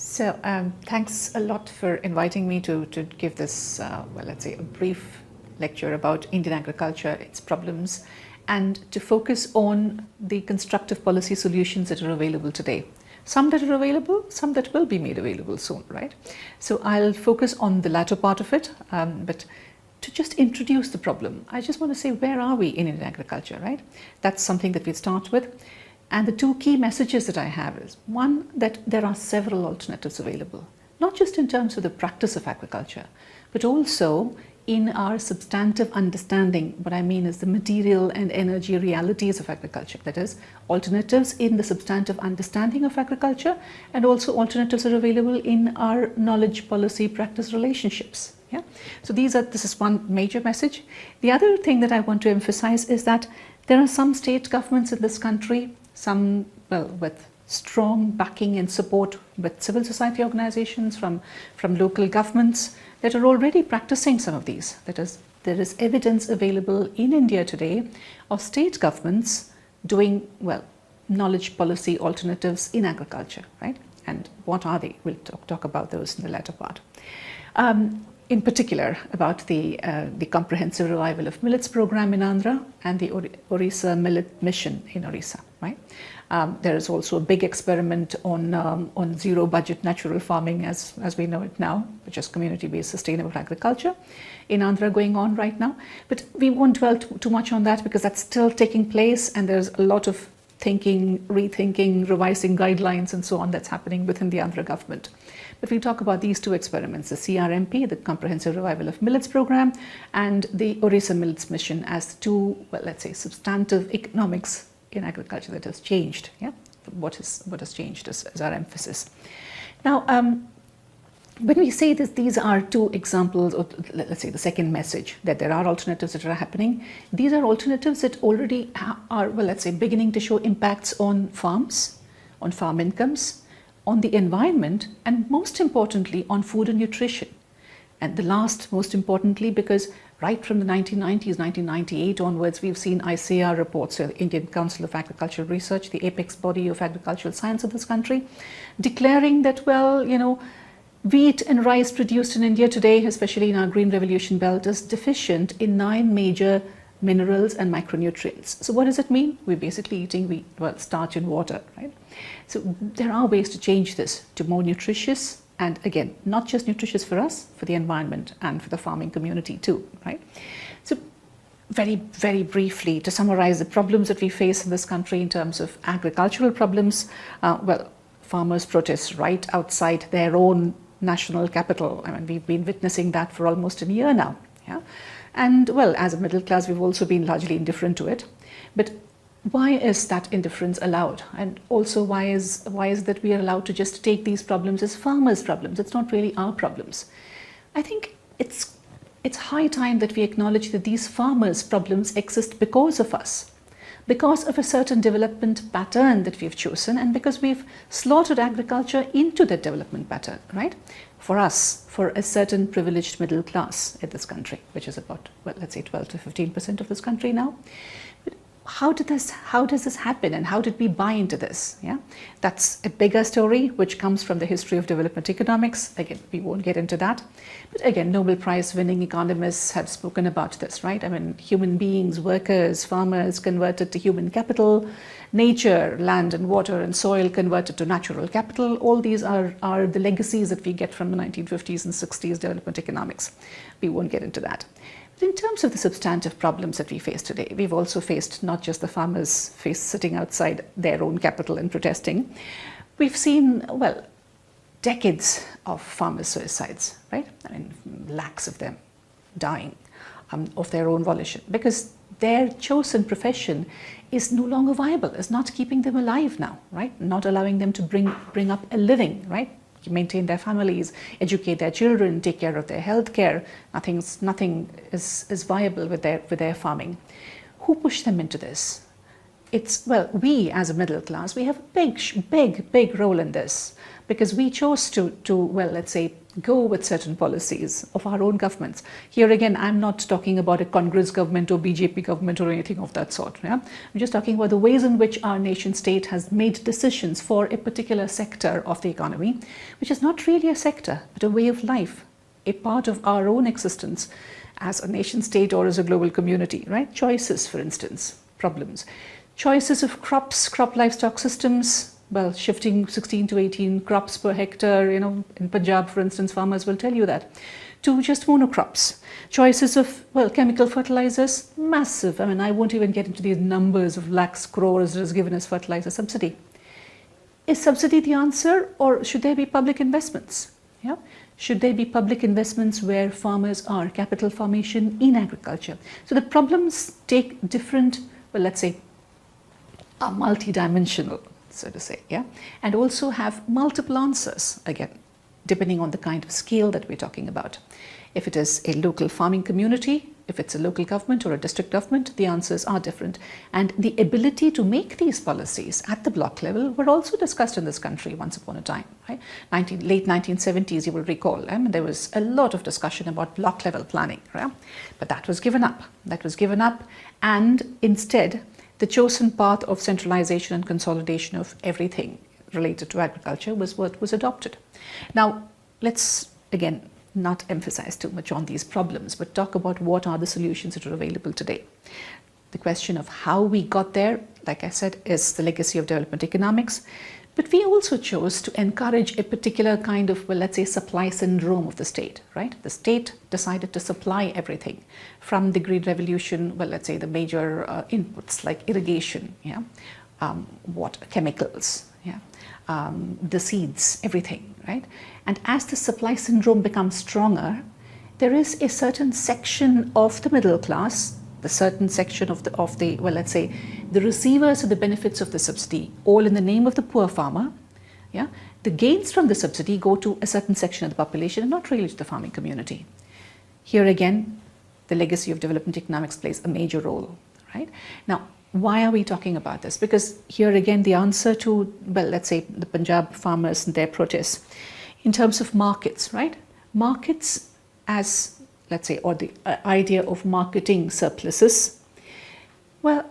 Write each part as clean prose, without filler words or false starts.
Thanks a lot for inviting me to give this, let's say, a brief lecture about Indian agriculture, its problems, and to focus on the constructive policy solutions that are available today. Some that are available, some that will be made available soon, right? So I'll focus on the latter part of it, but to just introduce the problem, I just want to say, where are we in Indian agriculture, right? That's something that we start with. And the two key messages that I have is, one, that there are several alternatives available, not just in terms of the practice of agriculture, but also in our substantive understanding. What I mean is the material and energy realities of agriculture. That is, alternatives in the substantive understanding of agriculture, and also alternatives are available in our knowledge, policy, practice relationships. Yeah. So this is one major message. The other thing that I want to emphasize is that there are some state governments in this country, some with strong backing and support with civil society organizations from local governments that are already practicing some of these. That is, there is evidence available in India today of state governments doing, knowledge policy alternatives in agriculture, right? And what are they? We'll talk about those in the latter part. In particular, about the comprehensive revival of millets program in Andhra and the Orissa Millet Mission in Odisha, right? There is also a big experiment on zero budget natural farming as we know it now, which is community-based sustainable agriculture in Andhra going on right now. But we won't dwell too much on that because that's still taking place, and there's a lot of thinking, rethinking, revising guidelines and so on that's happening within the Andhra government. But we talk about these two experiments, the CRMP, the Comprehensive Revival of Millets Program, and the Orissa Millet Mission as two, let's say, substantive economics in agriculture that has changed. Yeah, what has changed is our emphasis. Now, when we say that these are two examples, or let's say the second message, that there are alternatives that are happening, these are alternatives that already are, let's say, beginning to show impacts on farms, on farm incomes, on the environment, and most importantly on food and nutrition. And the last, most importantly, because right from the 1990s, 1998 onwards, we've seen ICAR reports, the Indian Council of Agricultural Research, the apex body of agricultural science of this country, declaring that, wheat and rice produced in India today, especially in our Green Revolution belt, is deficient in 9 major minerals and micronutrients. So what does it mean? We're basically eating wheat, starch and water, right? So there are ways to change this to more nutritious, and again, not just nutritious for us, for the environment and for the farming community too, right? So very, very briefly, to summarize the problems that we face in this country in terms of agricultural problems, farmers protest right outside their own national capital. I mean, we've been witnessing that for almost a year now, yeah? And as a middle class, we've also been largely indifferent to it. But why is that indifference allowed? And also, why is that we are allowed to just take these problems as farmers' problems? It's not really our problems. I think it's high time that we acknowledge that these farmers' problems exist because of us, because of a certain development pattern that we've chosen, and because we've slaughtered agriculture into that development pattern, right? For us, for a certain privileged middle class in this country, which is about, let's say 12 to 15% of this country now. But how does this happen, and how did we buy into this? Yeah, that's a bigger story which comes from the history of development economics. Again, we won't get into that. But again, Nobel Prize winning economists have spoken about this, right? I mean, human beings, workers, farmers converted to human capital, nature, land and water and soil converted to natural capital. All these are the legacies that we get from the 1950s and 60s development economics. We won't get into that. In terms of the substantive problems that we face today, we've also faced not just the farmers sitting outside their own capital and protesting. We've seen, decades of farmer suicides, right? I mean, lakhs of them dying of their own volition because their chosen profession is no longer viable, is not keeping them alive now, right? Not allowing them to bring up a living, right? Maintain their families, educate their children, take care of their health care. Nothing is viable with their farming. Who pushed them into this? It's, we as a middle class, we have a big role in this. because we chose to well, let's say, go with certain policies of our own governments. Here again, I'm not talking about a Congress government or BJP government or anything of that sort. Yeah? I'm just talking about the ways in which our nation state has made decisions for a particular sector of the economy, which is not really a sector, but a way of life, a part of our own existence as a nation state or as a global community, right? Choices, for instance, problems. Choices of crops, crop livestock systems, well, shifting 16 to 18 crops per hectare, in Punjab, for instance, farmers will tell you that, to just monocrops. Choices of, well, chemical fertilizers, massive. I mean, I won't even get into these numbers of lakhs, crores that is given as fertilizer subsidy. Is subsidy the answer, or should there be public investments? Yeah? Should there be public investments where farmers are, capital formation in agriculture? So the problems take different, well, let's say, are multidimensional, so to say, yeah, and also have multiple answers, again, depending on the kind of scale that we're talking about. If it is a local farming community, if it's a local government or a district government, the answers are different. And the ability to make these policies at the block level were also discussed in this country once upon a time, right? Late 1970s, you will recall, there was a lot of discussion about block level planning, right? But that was given up. That was given up, and instead, the chosen path of centralization and consolidation of everything related to agriculture was what was adopted. Now, let's again not emphasize too much on these problems, but talk about what are the solutions that are available today. The question of how we got there, like I said, is the legacy of development economics. But we also chose to encourage a particular kind of, well, let's say, supply syndrome of the state, right? The state decided to supply everything from the Green Revolution, well, let's say the major inputs like irrigation, yeah, chemicals, yeah, the seeds, everything, right? And as the supply syndrome becomes stronger, there is a certain section of the middle class, the certain section of the well, let's say, the receivers of the benefits of the subsidy, all in the name of the poor farmer. Yeah, the gains from the subsidy go to a certain section of the population and not really to the farming community. Here again, the legacy of development economics plays a major role, right? Now, why are we talking about this? Because here again, the answer to, well, let's say the Punjab farmers and their protests, in terms of markets, right? Markets as, let's say, or the idea of marketing surpluses, well,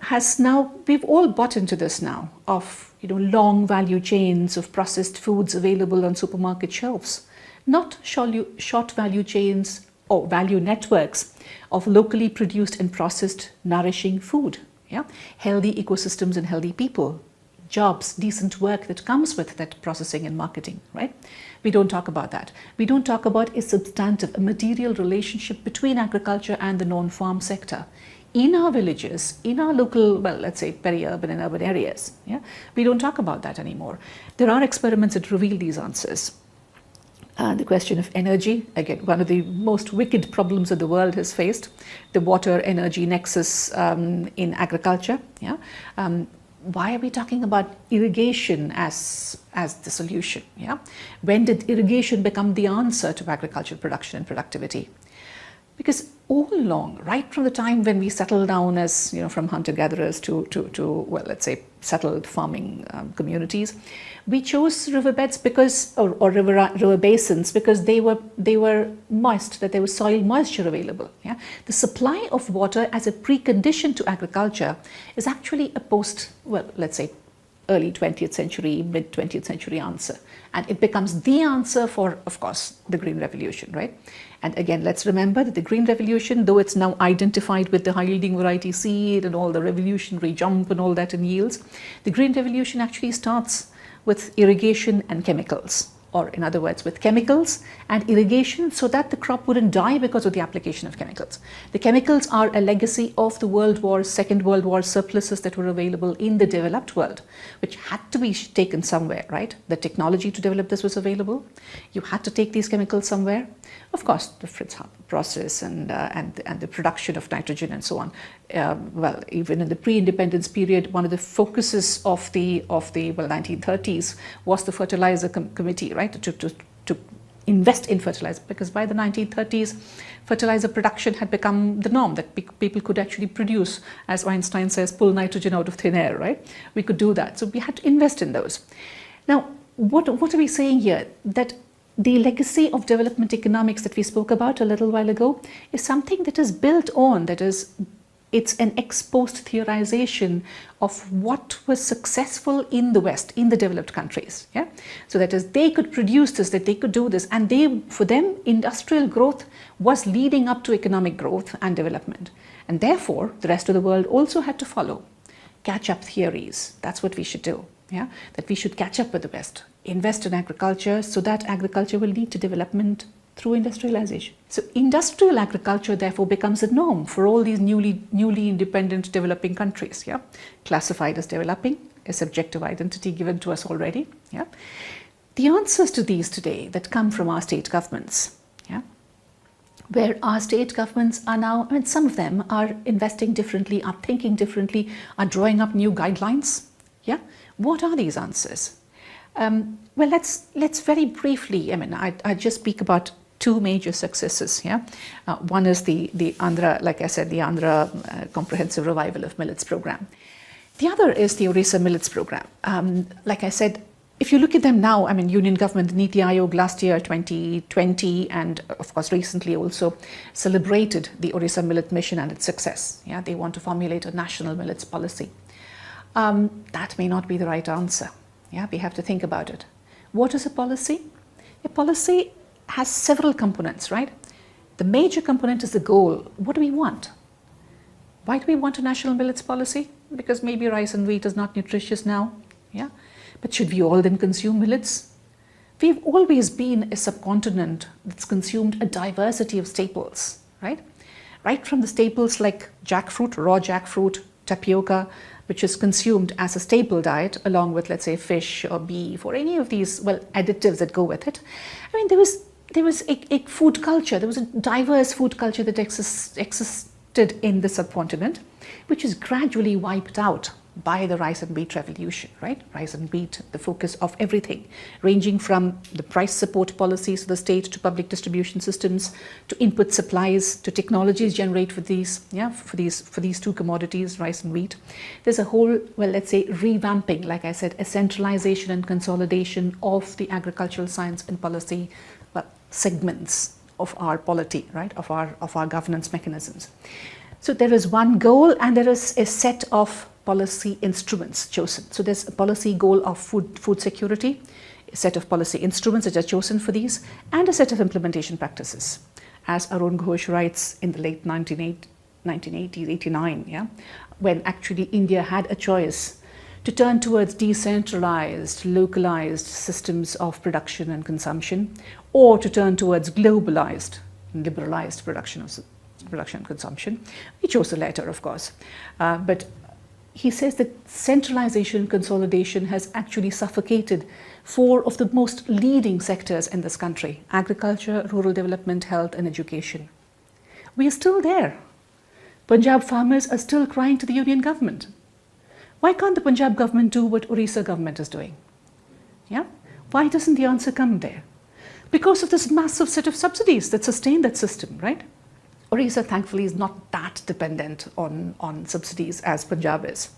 we've all bought into this now, of, long value chains of processed foods available on supermarket shelves, not short value chains or value networks of locally produced and processed nourishing food, yeah, healthy ecosystems and healthy people, jobs, decent work that comes with that processing and marketing, right? We don't talk about that. We don't talk about a substantive, a material relationship between agriculture and the non-farm sector. In our villages, in our local, well, let's say peri-urban and urban areas, yeah, we don't talk about that anymore. There are experiments that reveal these answers. The question of energy, again, one of the most wicked problems that the world has faced, the water-energy nexus in agriculture, yeah. Why are we talking about irrigation as the solution? Yeah? When did irrigation become the answer to agricultural production and productivity? Because all along, right from the time when we settled down as, from hunter-gatherers to well, let's say, settled farming communities, we chose riverbeds because, or river basins, because they were moist, that there was soil moisture available. Yeah? The supply of water as a precondition to agriculture is actually a well, let's say, early 20th century, mid 20th century answer. And it becomes the answer for, of course, the Green Revolution, right? And again, let's remember that the Green Revolution, though it's now identified with the high-yielding variety seed and all the revolutionary jump and all that in yields, the Green Revolution actually starts with irrigation and chemicals, or in other words, with chemicals and irrigation, so that the crop wouldn't die because of the application of chemicals. The chemicals are a legacy of the Second World War surpluses that were available in the developed world, which had to be taken somewhere, right? The technology to develop this was available. You had to take these chemicals somewhere. Of course, the Fritz process and the production of nitrogen and so on. Well, even in the pre-independence period, one of the focuses of the 1930s was the fertilizer committee, right? To invest in fertilizer, because by the 1930s, fertilizer production had become the norm, that people could actually produce, as Einstein says, pull nitrogen out of thin air, right? We could do that. So we had to invest in those. Now, what are we saying here? That the legacy of development economics that we spoke about a little while ago is something that is built on, it's an ex post theorization of what was successful in the West, in the developed countries. Yeah? So that is, they could produce this, that they could do this, and for them, industrial growth was leading up to economic growth and development. And therefore, the rest of the world also had to follow catch-up theories. That's what we should do. Yeah? That we should catch up with the West, invest in agriculture so that agriculture will lead to development through industrialization. So industrial agriculture therefore becomes a norm for all these newly independent developing countries. Yeah? Classified as developing, a subjective identity given to us already. Yeah? The answers to these today that come from our state governments, yeah? Where our state governments are now, I mean, some of them are investing differently, are thinking differently, are drawing up new guidelines. Yeah? What are these answers? Well, let's very briefly, I mean, I just speak about two major successes. Yeah, one is the Andhra, like I said, the Andhra comprehensive revival of millets program. The other is the Orissa Millets program. Like I said, if you look at them now, I mean, Union government, Niti Aayog last year, 2020, and of course recently also celebrated the Orissa Millet Mission and its success. Yeah, they want to formulate a national millets policy. That may not be the right answer. Yeah, we have to think about it. What is a policy? A policy has several components, right? The major component is the goal. What do we want? Why do we want a national millets policy? Because maybe rice and wheat is not nutritious now. Yeah, but should we all then consume millets? We've always been a subcontinent that's consumed a diversity of staples, right? Right from the staples like jackfruit, raw jackfruit, tapioca, which is consumed as a staple diet along with, let's say, fish or beef or any of these, well, additives that go with it. I mean, there was a food culture, there was a diverse food culture that existed in the subcontinent, which is gradually wiped out by the rice and wheat revolution, right? Rice and wheat, the focus of everything, ranging from the price support policies of the state to public distribution systems, to input supplies, to technologies generated for these, yeah, for these two commodities, rice and wheat. There's a whole, well, let's say, revamping, like I said, a centralization and consolidation of the agricultural science and policy segments of our polity, right? Of our governance mechanisms. So there is one goal and there is a set of policy instruments chosen. So there's a policy goal of food security, a set of policy instruments that are chosen for these, and a set of implementation practices. As Arun Ghosh writes in the late 1980s, 89, yeah, when actually India had a choice to turn towards decentralized, localized systems of production and consumption, or to turn towards globalized, liberalized production and consumption. We chose the latter, of course. But he says that centralization and consolidation has actually suffocated four of the most leading sectors in this country: agriculture, rural development, health, and education. We are still there. Punjab farmers are still crying to the union government. Why can't the Punjab government do what Orissa government is doing? Yeah? Why doesn't the answer come there? Because of this massive set of subsidies that sustain that system, right? Orissa, thankfully, is not that dependent on subsidies as Punjab is.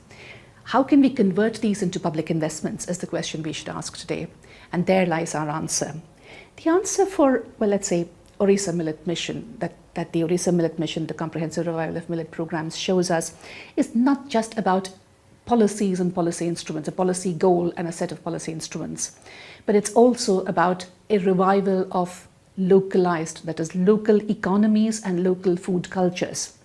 How can we convert these into public investments is the question we should ask today. And there lies our answer. The answer for, well, let's say, Orissa Millet Mission, that the Orissa Millet Mission, the comprehensive revival of millet programs, shows us is not just about policies and policy instruments, a policy goal and a set of policy instruments, but it's also about a revival of localized, that is, local economies and local food cultures.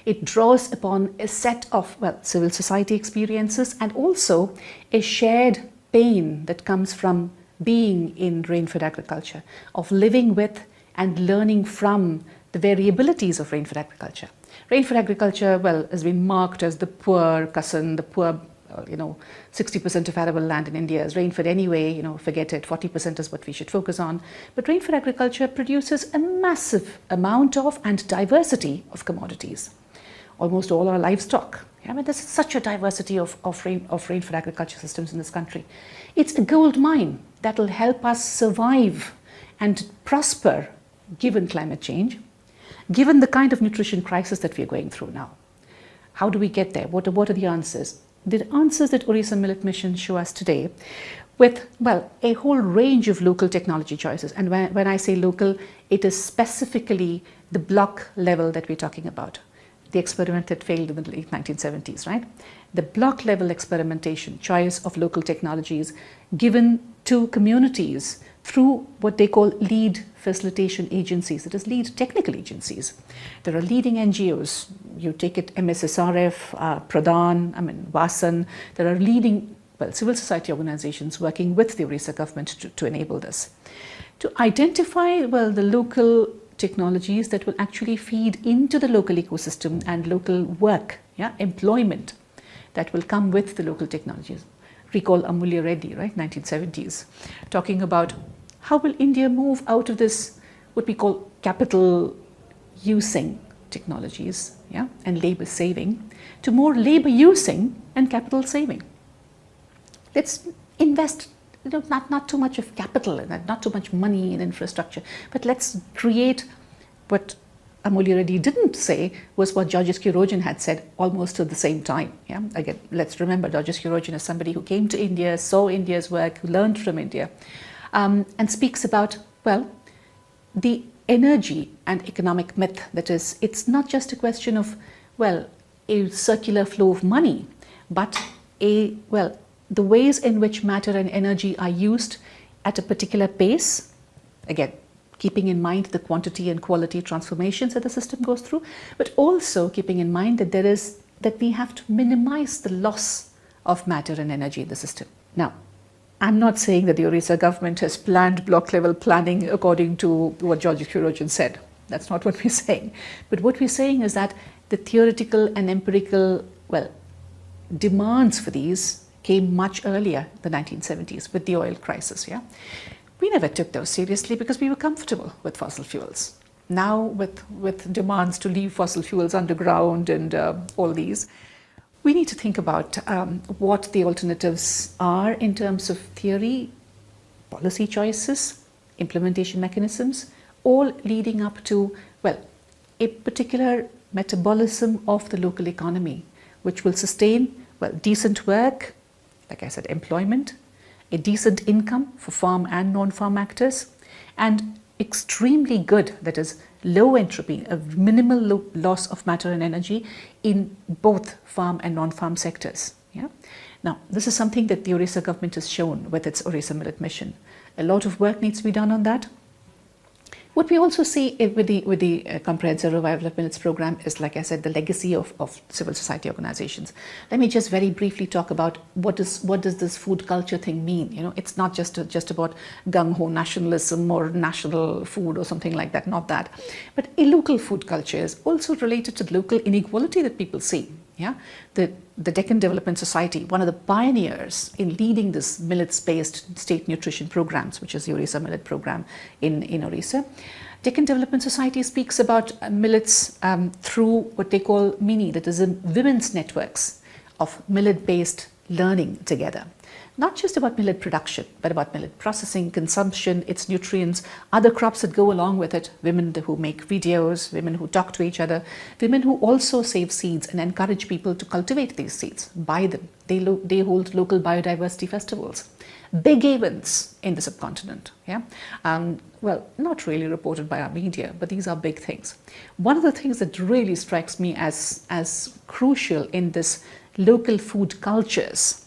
It draws upon a set of, well, civil society experiences and also a shared pain that comes from being in rain-fed agriculture, of living with and learning from the variabilities of rain-fed agriculture. Rain-fed agriculture, well, has been marked as the poor cousin, the poor, 60% of arable land in India is rain-fed anyway, forget it, 40% is what we should focus on. But rain-fed agriculture produces a massive amount of and diversity of commodities. Almost all our livestock. I mean, there's such a diversity of rain-fed agriculture systems in this country. It's a gold mine that will help us survive and prosper given climate change, given the kind of nutrition crisis that we're going through now. How do we get there? What are the answers? The answers that Orissa Millet Mission show us today, with, well, a whole range of local technology choices. And when I say local, it is specifically the block level that we're talking about. The experiment that failed in the late 1970s, right? The block level experimentation, choice of local technologies given to communities through what they call lead facilitation agencies, that is lead technical agencies. There are leading NGOs, you take it MSSRF, Pradhan, Vasan, there are leading, well, civil society organizations working with the Orissa government to enable this. To identify, well, the local technologies that will actually feed into the local ecosystem and local work, employment that will come with the local technologies. Recall Amulya Reddy, right, 1970s, talking about how will India move out of this, what we call capital using technologies, and labor saving, to more labor using and capital saving. Let's invest, not too much of capital in that, not too much money in infrastructure, but let's create what Amulya Reddy didn't say was what Georges Kirogen had said almost at the same time. Again, let's remember Georges Kirogen is somebody who came to India, saw India's work, who learned from India, and speaks about, well, the energy and economic myth. That is, it's not just a question of, well, a circular flow of money, but the ways in which matter and energy are used at a particular pace, again, keeping in mind the quantity and quality transformations that the system goes through, but also keeping in mind that we have to minimize the loss of matter and energy in the system. Now, I'm not saying that the Orissa government has planned block level planning according to what Georges Kirogen said. That's not what we're saying. But what we're saying is that the theoretical and empirical, demands for these came much earlier, the 1970s, with the oil crisis, We never took those seriously because we were comfortable with fossil fuels. Now, with demands to leave fossil fuels underground and all these, we need to think about what the alternatives are in terms of theory, policy choices, implementation mechanisms, all leading up to, a particular metabolism of the local economy, which will sustain, decent work, like I said, employment, a decent income for farm and non-farm actors, and extremely good, that is low entropy, a minimal loss of matter and energy in both farm and non-farm sectors. Now, this is something that the Orissa government has shown with its Orissa Millet Mission. A lot of work needs to be done on that. What we also see with the Comprehensive Revival of Millets program is, like I said, the legacy of civil society organizations. Let me just very briefly talk about what does this food culture thing mean. It's not just about gung-ho nationalism or national food or something like that, not that. But a local food culture is also related to the local inequality that people see. The Deccan Development Society, one of the pioneers in leading this millets-based state nutrition programs, which is the Orissa Millet program in Orissa. Deccan Development Society speaks about millets through what they call MINI, that is women's networks of millet-based learning together. Not just about millet production, but about millet processing, consumption, its nutrients, other crops that go along with it, women who make videos, women who talk to each other, women who also save seeds and encourage people to cultivate these seeds, buy them. They hold local biodiversity festivals. Big events in the subcontinent, not really reported by our media, but these are big things. One of the things that really strikes me as crucial in this local food cultures,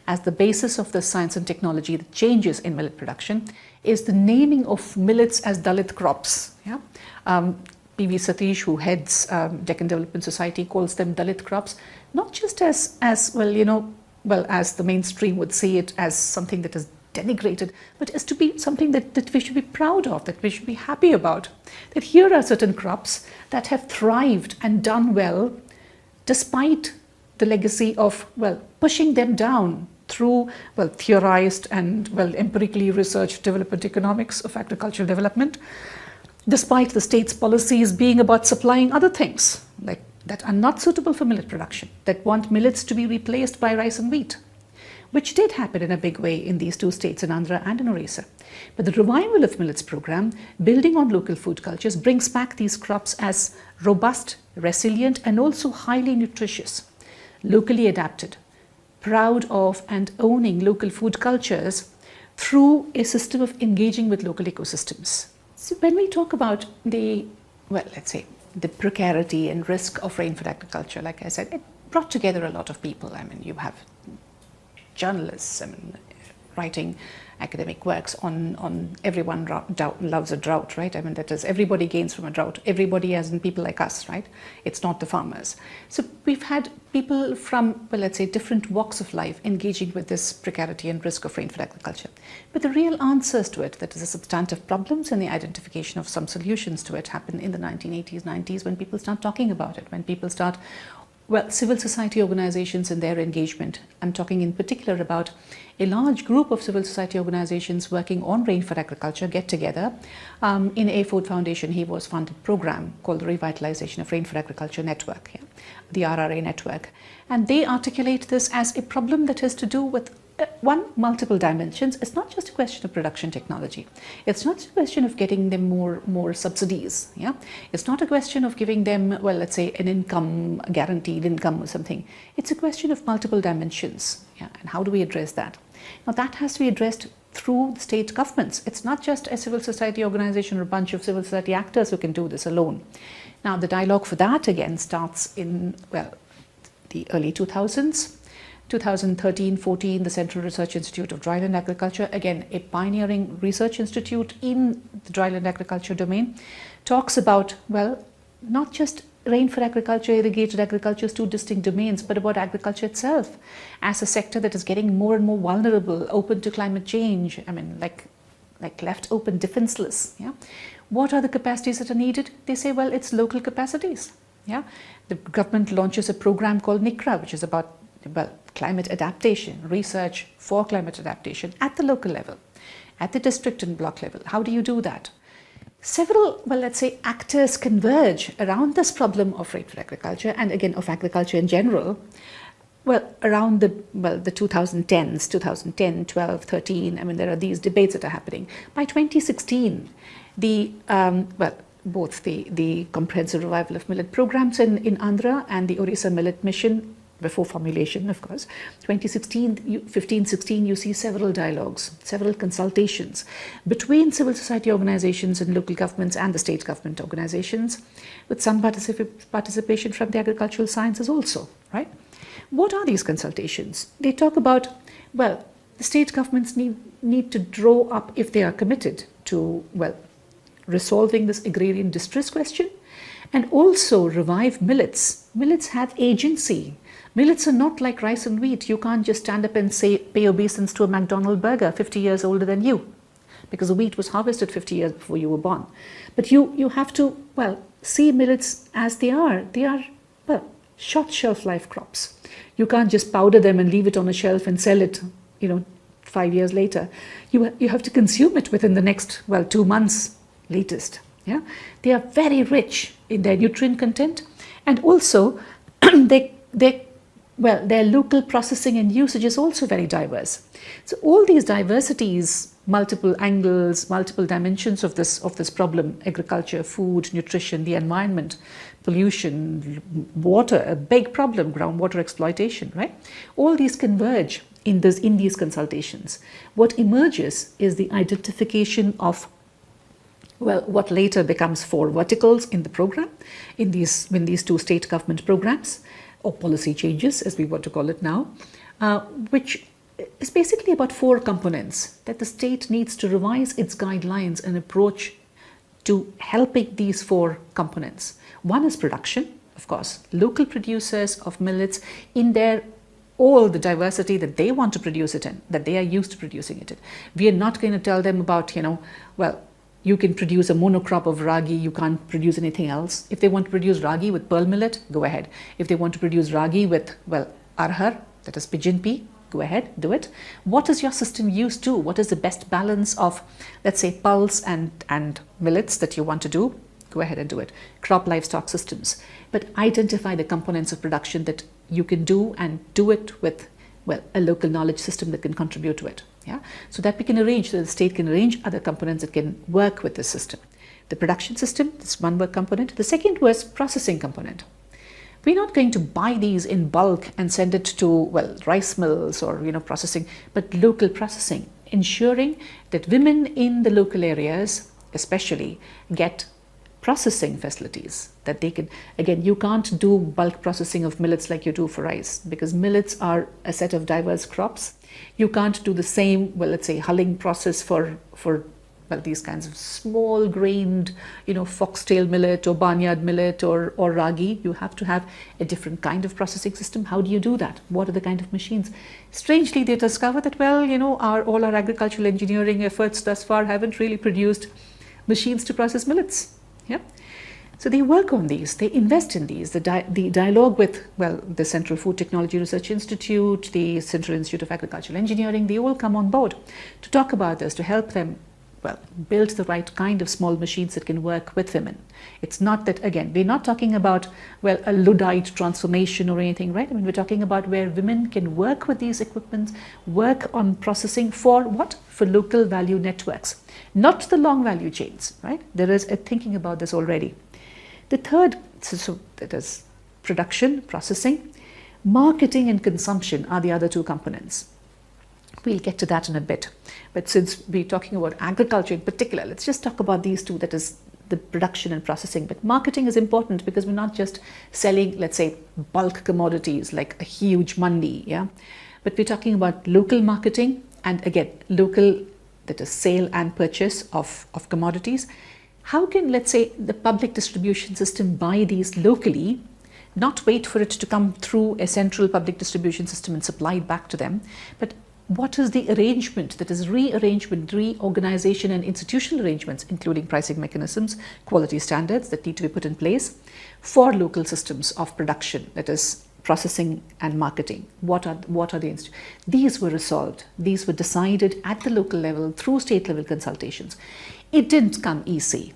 as the basis of the science and technology that changes in millet production, is the naming of millets as Dalit Crops. P.V. Satish, who heads Deccan Development Society, calls them Dalit Crops, not just as the mainstream would see it as something that is denigrated, but as to be something that we should be proud of, that we should be happy about. That here are certain crops that have thrived and done well despite the legacy of, pushing them down through, theorized and, empirically researched development economics of agricultural development, despite the state's policies being about supplying other things, that are not suitable for millet production, that want millets to be replaced by rice and wheat, which did happen in a big way in these two states, in Andhra and in Orissa. But the Revival of Millets program, building on local food cultures, brings back these crops as robust, resilient, and also highly nutritious, locally adapted, proud of and owning local food cultures through a system of engaging with local ecosystems. So when we talk about the, well, let's say, the precarity and risk of rainfed agriculture, like I said, it brought together a lot of people. I mean, you have journalists, I mean, writing academic works on everyone loves a drought, right? I mean, that is, everybody gains from a drought. Everybody, as in people like us, right? It's not the farmers. So we've had people from, well, let's say, different walks of life engaging with this precarity and risk of rainfed agriculture. But the real answers to it, that is the substantive problems and the identification of some solutions to it, happen in the 1980s, 90s, when people start talking about it, when people start, well, civil society organizations and their engagement. I'm talking in particular about a large group of civil society organizations working on rainfed agriculture get together in a Ford Foundation. He was funded program called the Revitalization of Rainfed Agriculture Network, yeah, the RRA network. And they articulate this as a problem that has to do with multiple dimensions. It's not just a question of production technology. It's not a question of getting them more subsidies. Yeah, it's not a question of giving them, well, let's say, an income, a guaranteed income or something. It's a question of multiple dimensions. Yeah, and how do we address that? Now that has to be addressed through the state governments. It's not just a civil society organization or a bunch of civil society actors who can do this alone. Now the dialogue for that again starts in, well, the early 2000s. 2013-14, the Central Research Institute of Dryland Agriculture, again a pioneering research institute in the dryland agriculture domain, talks about, well, not just rainfed agriculture, irrigated agriculture as two distinct domains, but about agriculture itself as a sector that is getting more and more vulnerable, open to climate change, I mean, like left open, defenseless. Yeah, what are the capacities that are needed? They say, well, it's local capacities. Yeah, the government launches a program called NICRA, which is about, well, climate adaptation, research for climate adaptation at the local level, at the district and block level. How do you do that? Several, well, let's say, actors converge around this problem of rainfed agriculture and again of agriculture in general. Well, around the 2010s, 2010, 12, 13, I mean, there are these debates that are happening. By 2016, both the comprehensive revival of millet programs in Andhra and the Orissa Millet Mission, before formulation, of course, 2015-16, you see several dialogues, several consultations between civil society organizations and local governments and the state government organizations, with some participation from the agricultural sciences also, right? What are these consultations? They talk about, well, the state governments need to draw up, if they are committed to, well, resolving this agrarian distress question, and also revive millets. Millets have agency. Millets are not like rice and wheat. You can't just stand up and say, pay obeisance to a McDonald burger 50 years older than you, because the wheat was harvested 50 years before you were born. But you have to, well, see millets as they are. They are, well, short shelf life crops. You can't just powder them and leave it on a shelf and sell it, 5 years later. You have to consume it within the next, 2 months latest. Yeah, they are very rich in their nutrient content, and also their local processing and usage is also very diverse. So all these diversities, multiple angles, multiple dimensions of this problem, agriculture, food, nutrition, the environment, pollution, water, a big problem, groundwater exploitation, right? All these converge in these consultations. What emerges is the identification of, well, what later becomes 4 verticals in the program, in these two state government programs, or policy changes, as we want to call it now, which is basically about 4 components that the state needs to revise its guidelines and approach to helping these 4 components. One is production, of course, local producers of millets in all the diversity that they want to produce it in, that they are used to producing it in. We are not going to tell them about, you can produce a monocrop of ragi, you can't produce anything else. If they want to produce ragi with pearl millet, go ahead. If they want to produce ragi with, arhar, that is pigeon pea, go ahead, do it. What is your system used to? What is the best balance of, let's say, pulse and millets that you want to do? Go ahead and do it. Crop livestock systems. But identify the components of production that you can do, and do it with, a local knowledge system that can contribute to it. Yeah, so that we can arrange, the state can arrange other components that can work with this system. The production system, this one work component. The second was processing component. We're not going to buy these in bulk and send it to, well, rice mills or, processing, but local processing, ensuring that women in the local areas especially get processing facilities, that they can, again, you can't do bulk processing of millets like you do for rice, because millets are a set of diverse crops. You can't do the same, well, let's say hulling process for these kinds of small grained, foxtail millet or barnyard millet or ragi. You have to have a different kind of processing system. How do you do that? What are the kind of machines? Strangely, they discover that, well, all our agricultural engineering efforts thus far haven't really produced machines to process millets. Yeah. So they work on these, they invest in these. The dialogue with, well, the Central Food Technology Research Institute, the Central Institute of Agricultural Engineering, they all come on board to talk about this, to help them, well, build the right kind of small machines that can work with women. It's not that, again, we're not talking about, well, a Luddite transformation or anything, right? I mean, we're talking about where women can work with these equipments, work on processing for what? For local value networks, not the long value chains, right? There is a thinking about this already. The third, so that is production, processing, marketing and consumption are the other two components. We'll get to that in a bit. But since we're talking about agriculture in particular, let's just talk about these two, that is the production and processing. But marketing is important because we're not just selling, let's say, bulk commodities like a huge mandi, yeah? But we're talking about local marketing and, again, local, that is sale and purchase of commodities. How can, let's say, the public distribution system buy these locally, not wait for it to come through a central public distribution system and supply it back to them, but what is the arrangement, that is rearrangement, reorganization and institutional arrangements, including pricing mechanisms, quality standards that need to be put in place for local systems of production, that is processing and marketing. What are the these were resolved, these were decided at the local level through state level consultations. It didn't come easy.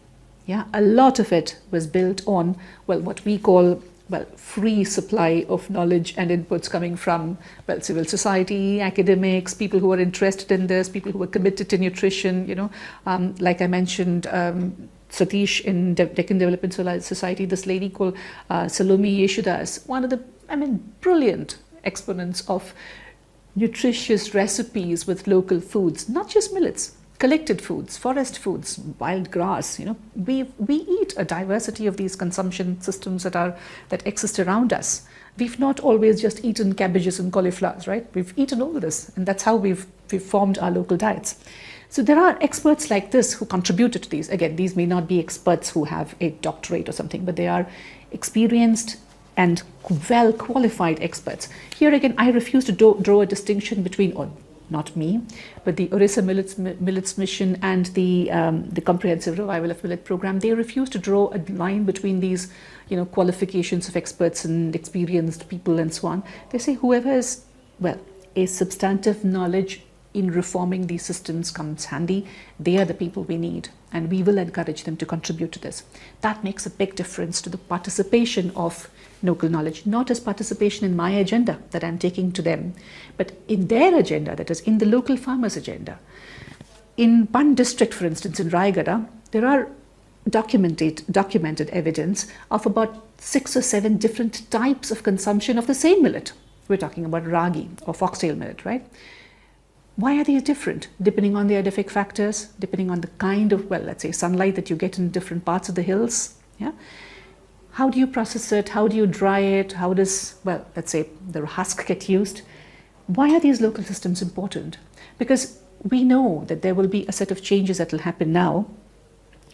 Yeah, a lot of it was built on, well, what we call, well, free supply of knowledge and inputs coming from, well, civil society, academics, people who are interested in this, people who are committed to nutrition, like I mentioned, Satish in Deccan Development Society, this lady called Salome Yeshudas, one of the, brilliant exponents of nutritious recipes with local foods, not just millets, collected foods, forest foods, wild grass. We eat a diversity of these consumption systems that exist around us. We've not always just eaten cabbages and cauliflowers, right? We've eaten all of this, and that's how we've formed our local diets. So there are experts like this who contributed to these. Again, these may not be experts who have a doctorate or something, but they are experienced and well qualified experts. Here again, I refuse to draw a distinction between, or not me, but the Orissa Millet Mission and the Comprehensive Revival of Millet program. They refuse to draw a line between these, qualifications of experts and experienced people and so on. They say whoever has, well, a substantive knowledge in reforming these systems comes handy. They are the people we need, and we will encourage them to contribute to this. That makes a big difference to the participation of local knowledge, not as participation in my agenda that I'm taking to them, but in their agenda, that is in the local farmers' agenda. In one district, for instance, in Raigada, there are documented evidence of about 6 or 7 different types of consumption of the same millet. We're talking about ragi or foxtail millet, right? Why are these different? Depending on the edaphic factors, depending on the kind of, well, let's say sunlight that you get in different parts of the hills. Yeah. How do you process it? How do you dry it? How does, well, let's say the husk get used? Why are these local systems important? Because we know that there will be a set of changes that will happen now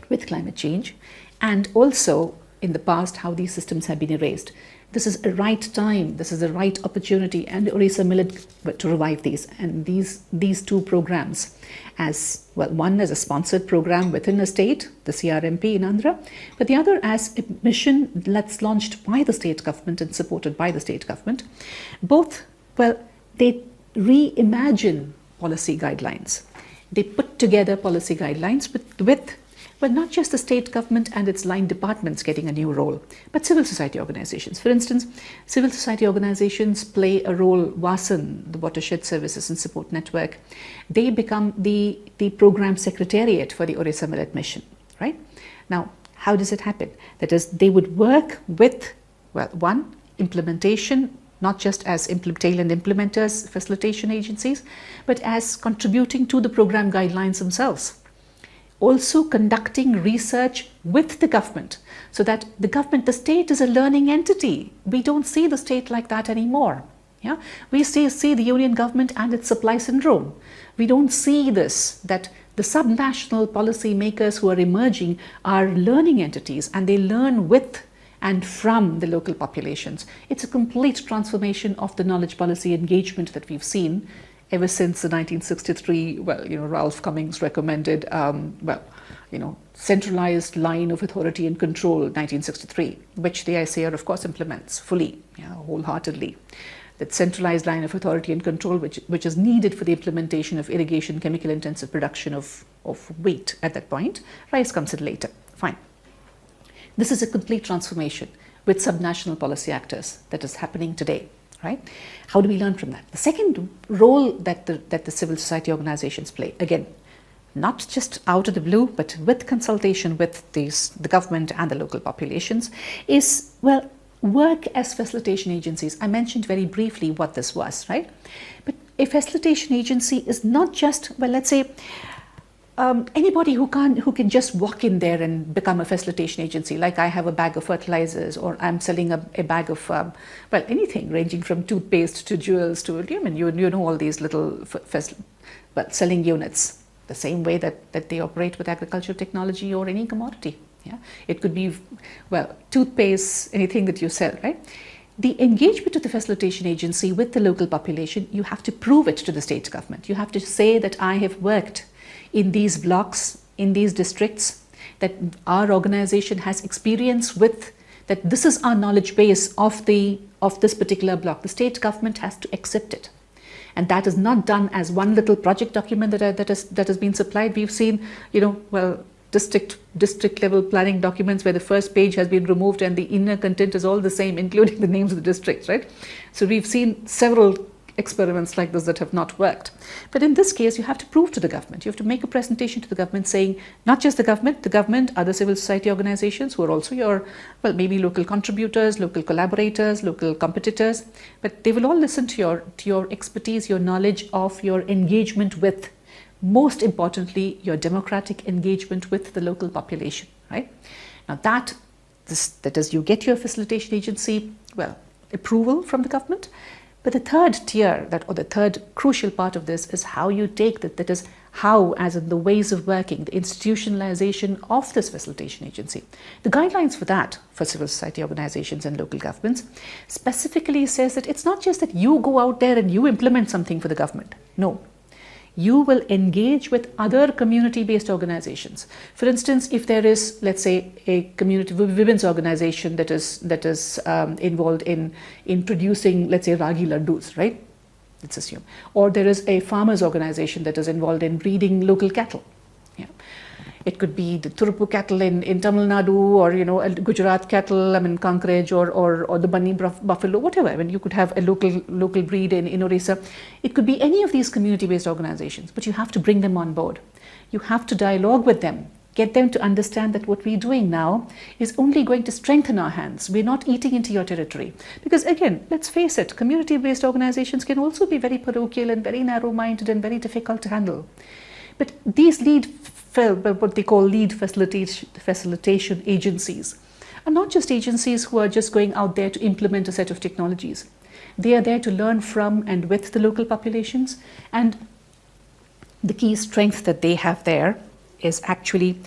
with climate change, and also in the past how these systems have been erased. This is a right time, this is the right opportunity, and Orissa Millet to revive these. And these two programs, as well, one as a sponsored program within a state, the CRMP in Andhra, but the other as a mission that's launched by the state government and supported by the state government. Both, well, they reimagine policy guidelines. They put together policy guidelines with well, not just the state government and its line departments getting a new role, but civil society organizations. For instance, civil society organizations play a role. WASAN, the Watershed Services and Support Network, they become the program secretariat for the Orissa Millet Mission, right? Now, how does it happen? That is, they would work with, well, one, implementation, not just as tail and implementers, facilitation agencies, but as contributing to the program guidelines themselves. Also conducting research with the government, so that the state is a learning entity. We don't see the state like that anymore. Yeah? We see the union government and its supply syndrome. We don't see this, that the subnational policy makers who are emerging are learning entities, and they learn with and from the local populations. It's a complete transformation of the knowledge policy engagement that we've seen ever since the 1963, Ralph Cummings recommended, centralized line of authority and control, 1963, which the ICAR, of course, implements fully, wholeheartedly. That centralized line of authority and control, which is needed for the implementation of irrigation, chemical-intensive production of wheat at that point. Rice comes in later. Fine. This is a complete transformation with subnational policy actors that is happening today, right? How do we learn from that? The second role that the civil society organizations play, again, not just out of the blue, but with consultation with the government and the local populations, is, work as facilitation agencies. I mentioned very briefly what this was, right? But a facilitation agency is not just, let's say, anybody who can just walk in there and become a facilitation agency. Like I have a bag of fertilizers, or I'm selling a bag of anything ranging from toothpaste to jewels to you know all these little selling units, the same way that they operate with agricultural technology or any commodity. Yeah, it could be toothpaste, anything that you sell, right? The engagement of the facilitation agency with the local population, you have to prove it to the state government. You have to say that I have worked in these blocks, in these districts, that our organization has experience with, that this is our knowledge base of this particular block. The state government has to accept it. And that is not done as one little project document that has been supplied. We've seen, district level planning documents where the first page has been removed and the inner content is all the same, including the names of the districts, right? So we've seen several experiments like this that have not worked. But in this case, you have to prove to the government. You have to make a presentation to the government saying, not just the government, other civil society organizations who are also your, maybe local contributors, local collaborators, local competitors, but they will all listen to your expertise, your knowledge of your engagement with, most importantly, your democratic engagement with the local population, right? Now that is, you get your facilitation agency, approval from the government. But the third tier, or the third crucial part of this, is how you take that. That is how, as in the ways of working, the institutionalization of this facilitation agency. The guidelines for that, for civil society organizations and local governments, specifically says that it's not just that you go out there and you implement something for the government. No. You will engage with other community-based organizations. For instance, if there is, let's say, a community women's organization that is involved in producing, let's say, ragi laddus, right? Let's assume. Or there is a farmers organization that is involved in breeding local cattle. Yeah. It could be the Turpu cattle in Tamil Nadu, or Gujarat cattle, Kankraj, or the Bunny buffalo, whatever. You could have a local breed in Orissa. It could be any of these community-based organizations, but you have to bring them on board. You have to dialogue with them, get them to understand that what we're doing now is only going to strengthen our hands. We're not eating into your territory. Because again, let's face it, community-based organizations can also be very parochial and very narrow-minded and very difficult to handle. But these what they call lead facilitation agencies are not just agencies who are just going out there to implement a set of technologies. They are there to learn from and with the local populations. And the key strength that they have there is actually,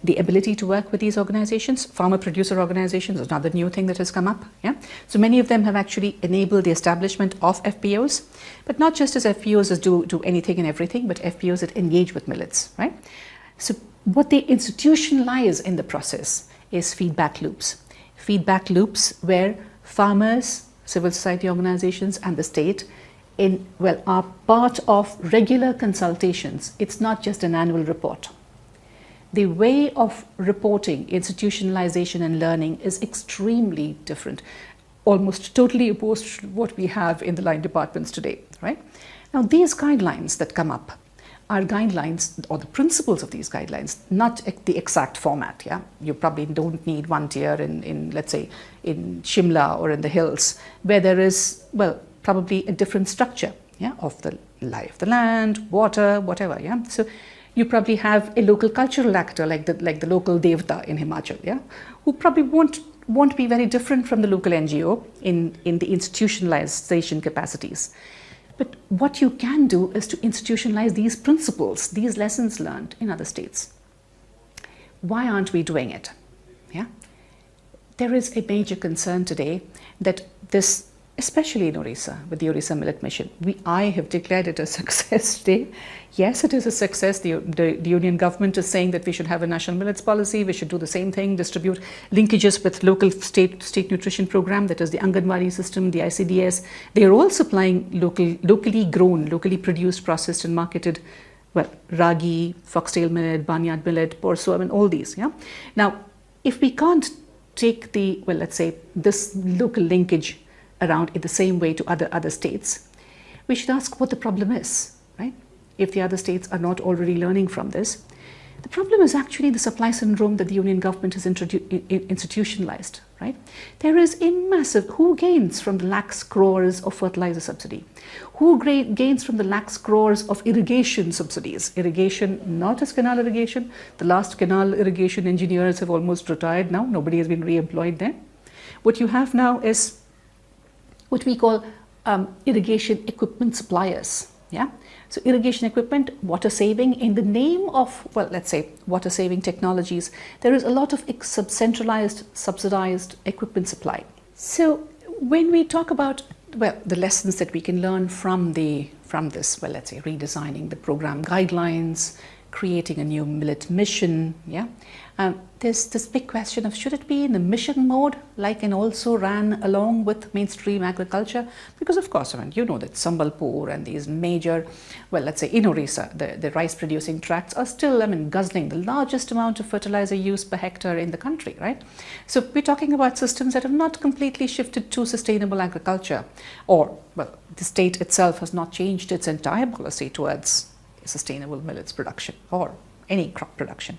the ability to work with these organizations. Farmer producer organizations is another new thing that has come up. Yeah? So many of them have actually enabled the establishment of FPOs, but not just as FPOs as do anything and everything, but FPOs that engage with millets, right? So what they institutionalize in the process is feedback loops. Feedback loops where farmers, civil society organizations, and the state are part of regular consultations. It's not just an annual report. The way of reporting institutionalization and learning is extremely different, almost totally opposed to what we have in the line departments today, right? Now, these guidelines that come up are guidelines or the principles of these guidelines, not the exact format. Yeah, you probably don't need one tier in let's say in Shimla or in the hills where there is, well, probably a different structure, yeah, of the lie of the land, water, whatever. Yeah, so you probably have a local cultural actor like the local devta in Himachal, yeah, who probably won't be very different from the local NGO in the institutionalization capacities. But what you can do is to institutionalize these principles, these lessons learned in other states. Why aren't we doing it? Yeah, there is a major concern today that this, especially in Orissa, with the Orissa Millet Mission, I have declared it a success today. Yes, it is a success. The union government is saying that we should have a national millets policy. We should do the same thing, distribute linkages with local state nutrition program, that is the Anganwadi system, the ICDS. They are all supplying locally grown, locally produced, processed and marketed, well, ragi, foxtail millet, barnyard millet, porso, I mean, all these. Yeah. Now, if we can't take the, well, let's say this local linkage around in the same way to other states, we should ask what the problem is, right? If the other states are not already learning from this, the problem is actually the supply syndrome that the union government has institutionalized, right? There is a massive, who gains from the lakhs crores of fertilizer subsidy? Who gains from the lakhs crores of irrigation subsidies? Irrigation, not as canal irrigation. The last canal irrigation engineers have almost retired now. Nobody has been re-employed there. What you have now is what we call irrigation equipment suppliers. Yeah, so irrigation equipment, water saving, in the name of, well, let's say water saving technologies, there is a lot of centralized, subsidized equipment supply. So when we talk about, well, the lessons that we can learn from this, well, let's say redesigning the program guidelines, creating a new millet mission, yeah, there's this big question of should it be in the mission mode, like and also ran along with mainstream agriculture? Because of course, I mean, you know that Sambalpur and these major, well, let's say in Orissa, the rice producing tracts are still, I mean, guzzling the largest amount of fertilizer use per hectare in the country, right? So we're talking about systems that have not completely shifted to sustainable agriculture, or, well, the state itself has not changed its entire policy towards sustainable millets production or any crop production.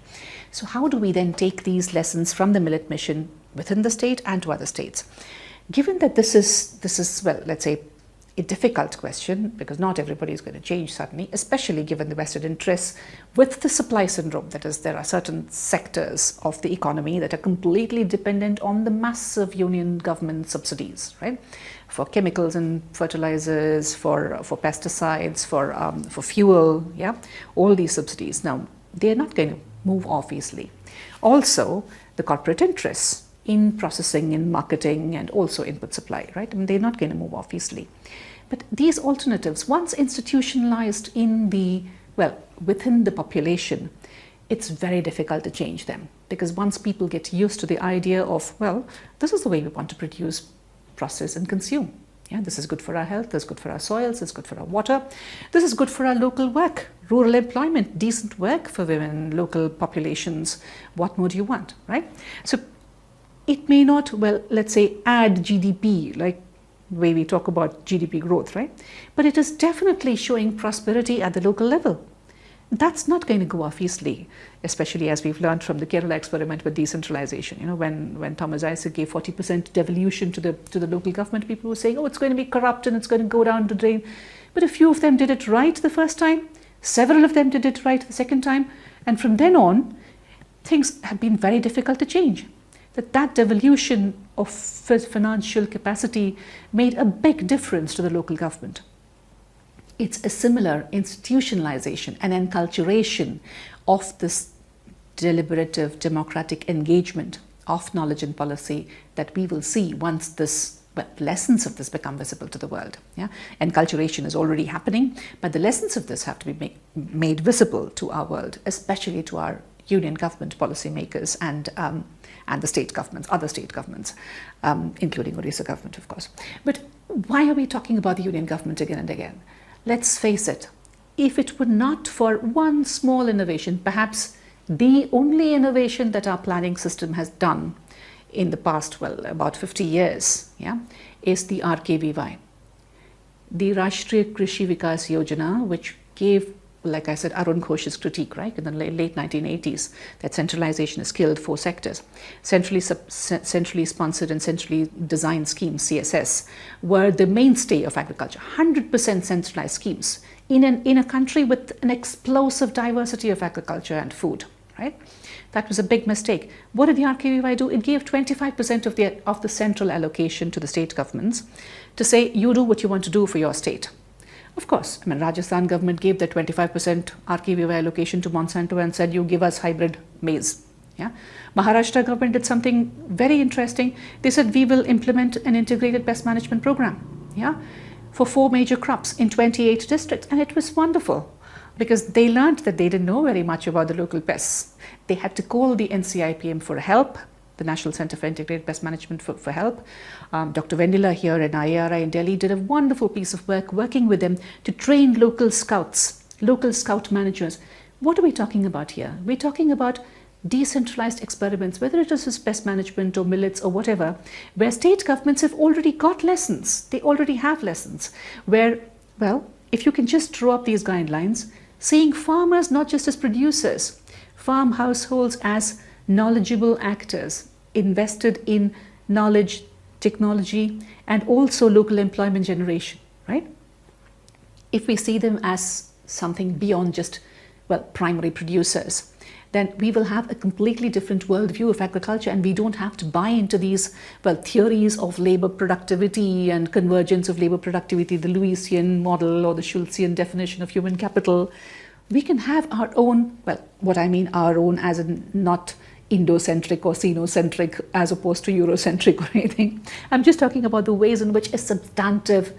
So how do we then take these lessons from the millet mission within the state and to other states? Given that this is well, let's say a difficult question, because not everybody is going to change suddenly, especially given the vested interests with the supply syndrome. That is, there are certain sectors of the economy that are completely dependent on the massive union government subsidies, right? For chemicals and fertilizers, for pesticides, for fuel, yeah, all these subsidies. Now, they're not going to move off easily. Also, the corporate interests in processing, in marketing, and also input supply, right? I mean, they're not going to move off easily. But these alternatives, once institutionalized in the, well, within the population, it's very difficult to change them. Because once people get used to the idea of, well, this is the way we want to produce, process, and consume. Yeah, this is good for our health, this is good for our soils, this is good for our water, this is good for our local work, rural employment, decent work for women, local populations. What more do you want, right? So it may not, well, let's say add GDP, like the way we talk about GDP growth, right? But it is definitely showing prosperity at the local level. That's not going to go off easily, especially as we've learned from the Kerala experiment with decentralization. You know, when Thomas Isaac gave 40% devolution to the local government, people were saying, oh, it's going to be corrupt and it's going to go down the drain. But a few of them did it right the first time. Several of them did it right the second time. And from then on, things have been very difficult to change. That devolution of financial capacity made a big difference to the local government. It's a similar institutionalization and enculturation of this deliberative democratic engagement of knowledge and policy that we will see once this, well, lessons of this become visible to the world. Yeah? Enculturation is already happening, but the lessons of this have to be made visible to our world, especially to our union government policymakers and the state governments, other state governments, including Orissa government, of course. But why are we talking about the union government again and again? Let's face it, if it were not for one small innovation, perhaps the only innovation that our planning system has done in the past, well, about 50 years, yeah, is the RKVY, the Rashtriya Krishi Vikas Yojana, which gave like I said, Arun Ghosh's critique, right, in the late 1980s, that centralization has killed 4 sectors. Centrally sponsored and centrally designed schemes, CSS, were the mainstay of agriculture. 100% centralized schemes in a country with an explosive diversity of agriculture and food, right? That was a big mistake. What did the RKVY do? It gave 25% of the central allocation to the state governments to say, you do what you want to do for your state. Of course, I mean, Rajasthan government gave that 25% RKVY allocation to Monsanto and said, you give us hybrid maize. Yeah. Maharashtra government did something very interesting. They said, we will implement an integrated pest management program, yeah, for 4 major crops in 28 districts. And it was wonderful because they learned that they didn't know very much about the local pests. They had to call the NCIPM for help, the National Center for Integrated Pest Management for help. Dr. Vendila here in IARI in Delhi did a wonderful piece of work working with them to train local scouts, local scout managers. What are we talking about here? We're talking about decentralized experiments, whether it is pest management or millets or whatever, where state governments have already got lessons. They already have lessons where, well, if you can just draw up these guidelines, seeing farmers not just as producers, farm households as knowledgeable actors invested in knowledge, technology, and also local employment generation, right? If we see them as something beyond just, well, primary producers, then we will have a completely different worldview of agriculture, and we don't have to buy into these, well, theories of labor productivity and convergence of labor productivity, the Lewisian model or the Schultzian definition of human capital. We can have our own, well, what I mean our own as in not Indo-centric or Sino-centric as opposed to Eurocentric or anything. I'm just talking about the ways in which a substantive,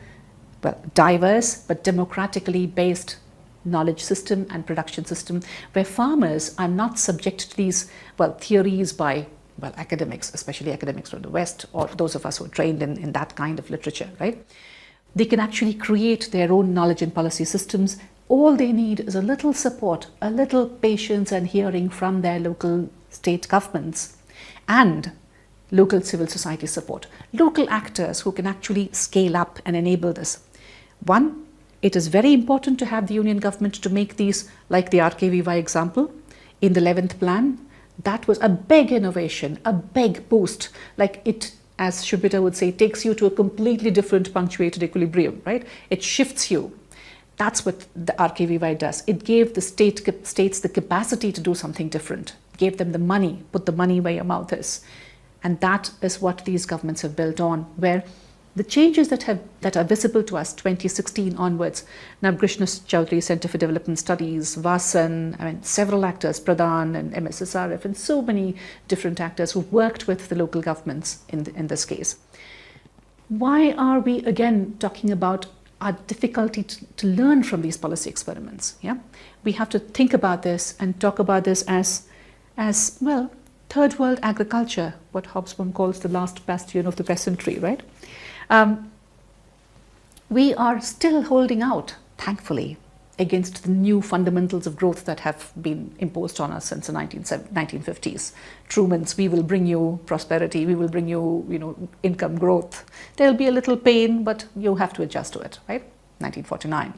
well, diverse but democratically based knowledge system and production system where farmers are not subject to these, well, theories by, well, academics, especially academics from the West or those of us who are trained in that kind of literature, right? They can actually create their own knowledge and policy systems. All they need is a little support, a little patience and hearing from their local state governments and local civil society support, local actors who can actually scale up and enable this. One, it is very important to have the union government to make these, like the RKVY example, in the 11th plan. That was a big innovation, a big boost. Like it, as Shubhita would say, takes you to a completely different punctuated equilibrium, right? It shifts you. That's what the RKVY does. It gave the states the capacity to do something different, gave them the money, put the money where your mouth is. And that is what these governments have built on, where the changes that are visible to us 2016 onwards, Navkrishna Chaudhary Center for Development Studies, Vasan, I mean, several actors, Pradhan and MSSRF, and so many different actors who worked with the local governments in this case. Why are we again talking about our difficulty to learn from these policy experiments? Yeah, we have to think about this and talk about this as well, third world agriculture, what Hobsbawm calls the last bastion of the peasantry, right? We are still holding out, thankfully, against the new fundamentals of growth that have been imposed on us since the 1950s. Truman's, we will bring you prosperity, we will bring you, income growth. There'll be a little pain, but you have to adjust to it, right? 1949.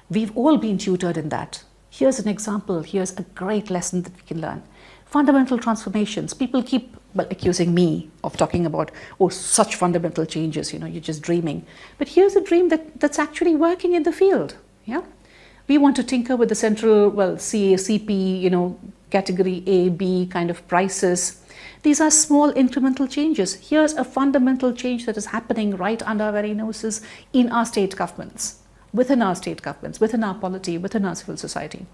We've all been tutored in that. Here's an example, here's a great lesson that we can learn. Fundamental transformations. People keep accusing me of talking about, oh, such fundamental changes, you're just dreaming. But here's a dream that's actually working in the field. Yeah, we want to tinker with the central, CACP, category A, B kind of prices. These are small incremental changes. Here's a fundamental change that is happening right under our very noses in our state governments, within our polity, within our civil society.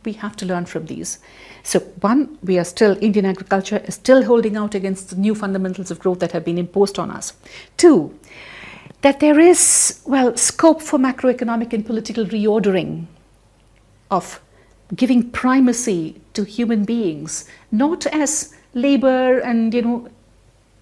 We have to learn from these. So one, Indian agriculture is still holding out against the new fundamentals of growth that have been imposed on us. Two, that there is, scope for macroeconomic and political reordering of giving primacy to human beings, not as labor and,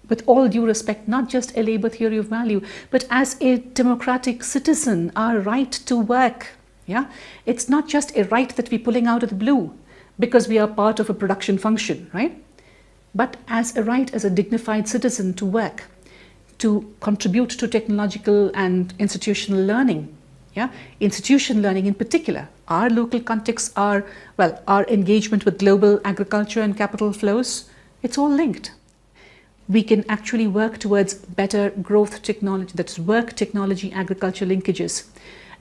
with all due respect, not just a labor theory of value, but as a democratic citizen, our right to work. Yeah, it's not just a right that we're pulling out of the blue because we are part of a production function, right? But as a right as a dignified citizen to work, to contribute to technological and institutional learning, Yeah, institution learning in particular, our local context, our engagement with global agriculture and capital flows, it's all linked. We can actually work towards better growth technology, that's work, technology, agriculture linkages.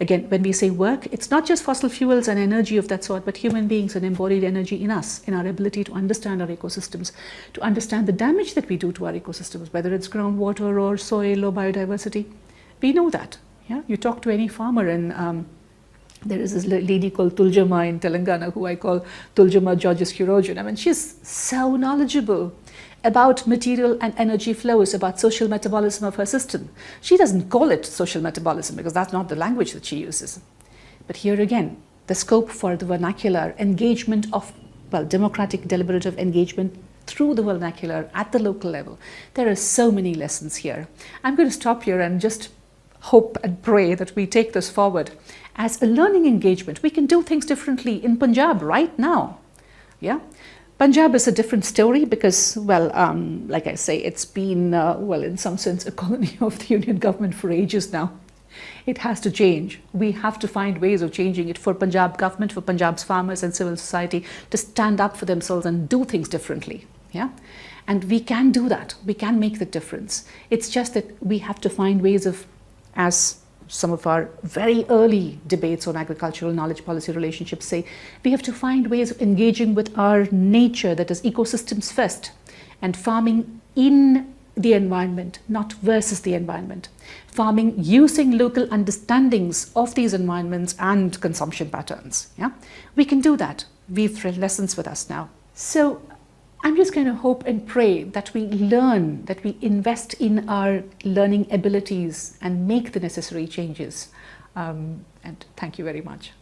Again, when we say work, it's not just fossil fuels and energy of that sort, but human beings and embodied energy in us, in our ability to understand our ecosystems, to understand the damage that we do to our ecosystems, whether it's groundwater or soil or biodiversity. We know that. Yeah? You talk to any farmer, and there is this lady called Tuljama in Telangana who I call Tuljama Georges Kurojan. I mean, she's so knowledgeable about material and energy flows, about social metabolism of her system. She doesn't call it social metabolism because that's not the language that she uses. But here again, the scope for the vernacular engagement of, democratic deliberative engagement through the vernacular at the local level. There are so many lessons here. I'm going to stop here and just hope and pray that we take this forward as a learning engagement. We can do things differently in Punjab right now. Yeah. Punjab is a different story because, like I say, it's been, in some sense, a colony of the Union government for ages now. It has to change. We have to find ways of changing it for Punjab government, for Punjab's farmers and civil society to stand up for themselves and do things differently. Yeah? And we can do that. We can make the difference. It's just that we have to find ways of, as some of our very early debates on agricultural knowledge policy relationships say, we have to find ways of engaging with our nature, that is ecosystems first, and farming in the environment, not versus the environment. Farming using local understandings of these environments and consumption patterns. Yeah? We can do that. We've read lessons with us now. So I'm just going to hope and pray that we learn, that we invest in our learning abilities and make the necessary changes. And thank you very much.